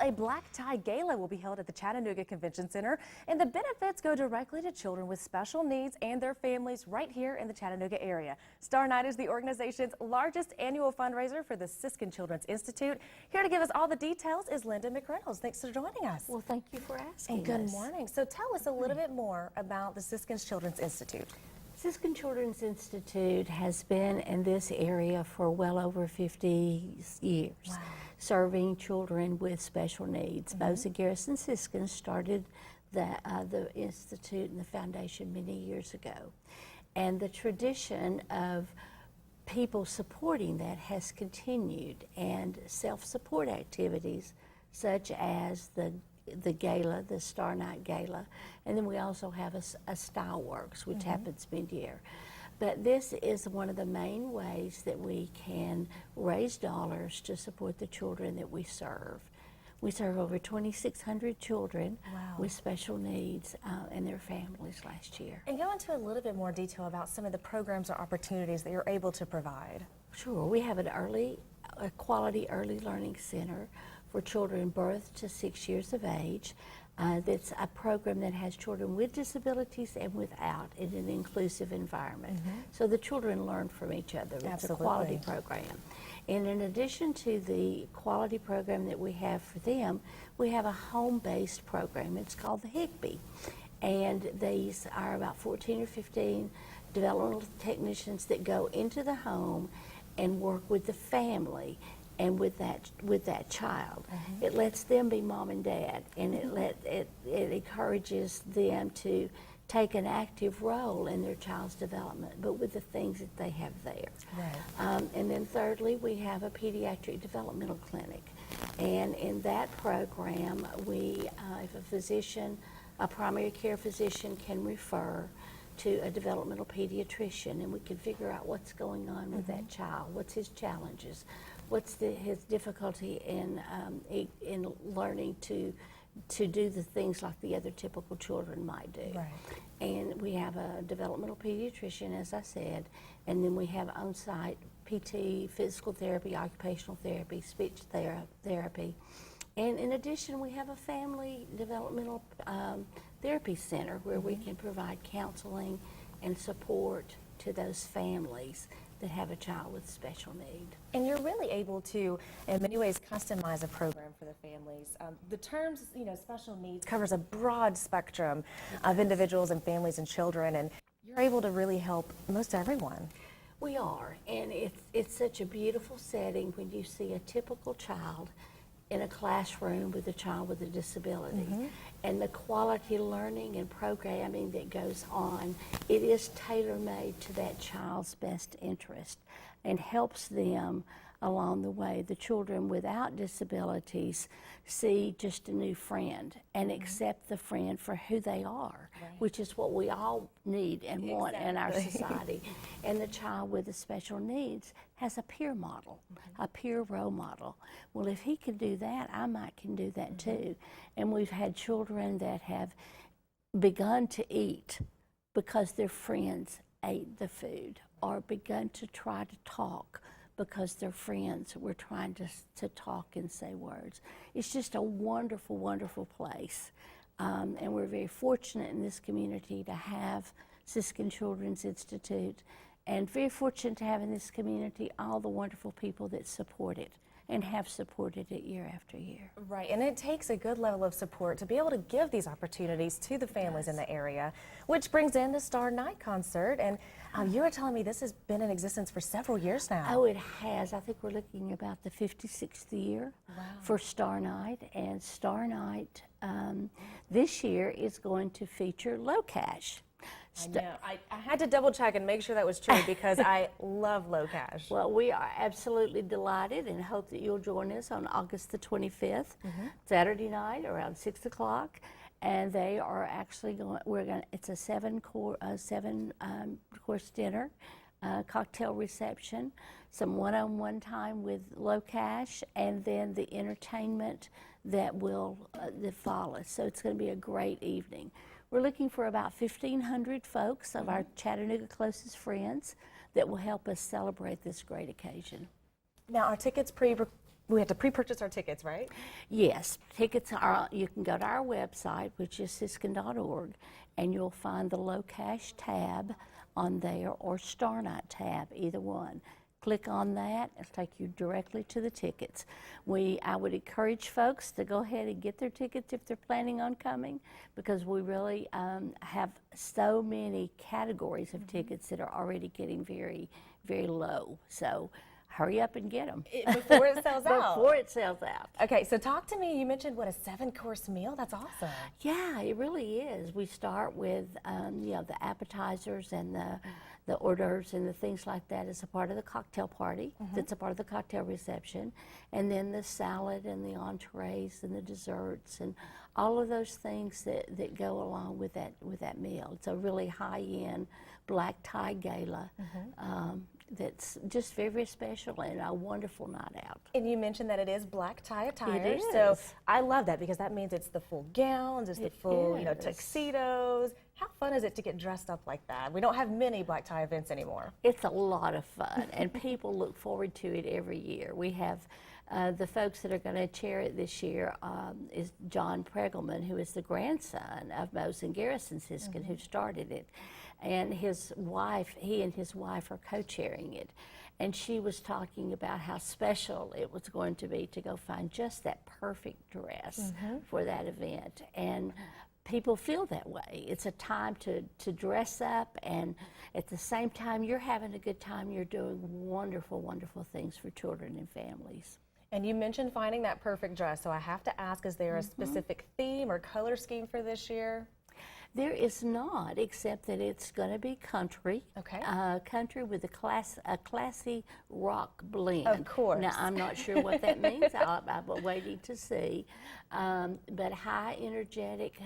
a black tie gala will be held at the Chattanooga Convention Center, and the benefits go directly to children with special needs and their families right here in the Chattanooga area. Starnight is the organization's largest annual fundraiser for the Siskin Children's Institute. Here to give us all the details is Linda McReynolds. Thanks for joining us. Well, thank you for asking. And good morning. So tell us a little bit more about the Siskin Children's Institute. Siskin Children's Institute has been in this area for well over 50 years, wow, serving children with special needs. Bosie Garrison Siskin started the Institute and the foundation many years ago. And the tradition of people supporting that has continued, and self-support activities such as the gala, the Starnight Gala, and then we also have a Style Works, which happens mid-year. But this is one of the main ways that we can raise dollars to support the children that we serve. We serve over 2,600 children with special needs and their families last year. And go into a little bit more detail about some of the programs or opportunities that you're able to provide. Sure. We have a quality early learning center for children birth to 6 years of age. That's a program that has children with disabilities and without in an inclusive environment. So the children learn from each other. It's a quality program. And in addition to the quality program that we have for them, we have a home-based program. It's called the Higbee. And these are about 14 or 15 developmental technicians that go into the home and work with the family and with that child. It lets them be mom and dad, and it encourages them to take an active role in their child's development, but with the things that they have there. And then thirdly, we have a pediatric developmental clinic, and in that program, if a physician, a primary care physician, can refer to a developmental pediatrician, and we can figure out what's going on with that child, what's his challenges, what's his difficulty in learning to do the things like the other typical children might do. And we have a developmental pediatrician, as I said, and then we have on-site PT, physical therapy, occupational therapy, speech therapy. And in addition, we have a family developmental therapy center where we can provide counseling and support to those families that have a child with special need. And you're really able to, in many ways, customize a program for the families. The terms, special needs covers a broad spectrum of individuals and families and children, and you're able to really help most everyone. We are, and it's such a beautiful setting when you see a typical child in a classroom with a child with a disability. And the quality learning and programming that goes on, it is tailor-made to that child's best interest and helps them along the way. The children without disabilities see just a new friend and accept the friend for who they are, which is what we all need and want in our society. And the child with the special needs has a peer model, a peer role model. Well, if he can do that, I can do that too. And we've had children that have begun to eat because their friends ate the food, or begun to try to talk because their friends were trying to talk and say words. It's just a wonderful, wonderful place. And we're very fortunate in this community to have Siskin Children's Institute, and very fortunate to have in this community all the wonderful people that support it and have supported it year after year. Right, and it takes a good level of support to be able to give these opportunities to the families in the area, which brings in the Starnight concert. And you were telling me this has been in existence for several years now. Oh, it has. I think we're looking about the 56th year for Starnight. And Starnight this year is going to feature low cash. I know. I had to double check and make sure that was true because I love low cash. Well, we are absolutely delighted and hope that you'll join us on August the 25th, Saturday night around 6 o'clock. And they are actually it's a seven course dinner, cocktail reception, some one-on-one time with low cash, and then the entertainment that will follow. So it's going to be a great evening. We're looking for about 1,500 folks of our Chattanooga closest friends that will help us celebrate this great occasion. Now, are tickets We have to pre-purchase our tickets, right? Yes, tickets are, you can go to our website, which is siskin.org, and you'll find the low cash tab on there or Starnight tab, either one. Click on that, it'll take you directly to the tickets. I would encourage folks to go ahead and get their tickets if they're planning on coming, because we really have so many categories of tickets that are already getting very, very low. So hurry up and get them. Before it sells out. Before it sells out. Okay, so talk to me. You mentioned, what, a 7-course meal? That's awesome. Yeah, it really is. We start with, you know, the appetizers and the hors d'oeuvres and the things like that as a part of the cocktail party. That's a part of the cocktail reception. And then the salad and the entrees and the desserts and all of those things that go along with that meal. It's a really high-end black tie gala. That's just very, very special and a wonderful night out. And you mentioned that it is black tie attire. It is. So I love that, because that means it's the full gowns, it's the full, you know, is. tuxedos. How fun is it to get dressed up like that? We don't have many black tie events anymore. It's a lot of fun, and people look forward to it every year. We have the folks that are going to chair it this year is John Pregelman, who is the grandson of Mose and Garrison Siskin, who started it. And his wife, he and his wife are co-chairing it. And she was talking about how special it was going to be to go find just that perfect dress for that event. And people feel that way. It's a time to dress up, and at the same time you're having a good time, you're doing wonderful, wonderful things for children and families. And you mentioned finding that perfect dress, so I have to ask, is there a specific theme or color scheme for this year? There is not, except that it's going to be country. Okay. Country with a classy rock blend. Of course. Now, I'm not sure what that means. I'm waiting to see. But high, energetic.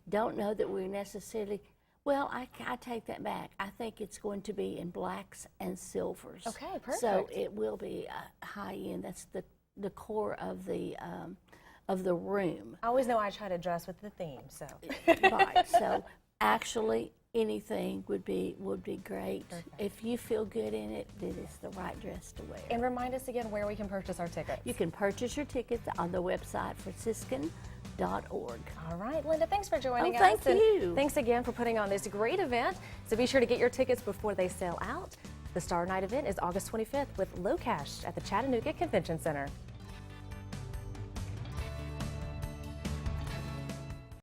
Don't know that we're necessarily. Well, I take that back. I think it's going to be in blacks and silvers. Okay, perfect. So it will be high end. That's the core of the room. I always know I try to dress with the theme, so. Right. So actually, anything would be great. Perfect. If you feel good in it, then it's the right dress to wear. And remind us again where we can purchase our tickets. You can purchase your tickets on the website for Siskin.org. All right, Linda, thanks for joining us. Thank you. And thanks again for putting on this great event. So be sure to get your tickets before they sell out. The Starnight event is August 25th with low cash at the Chattanooga Convention Center.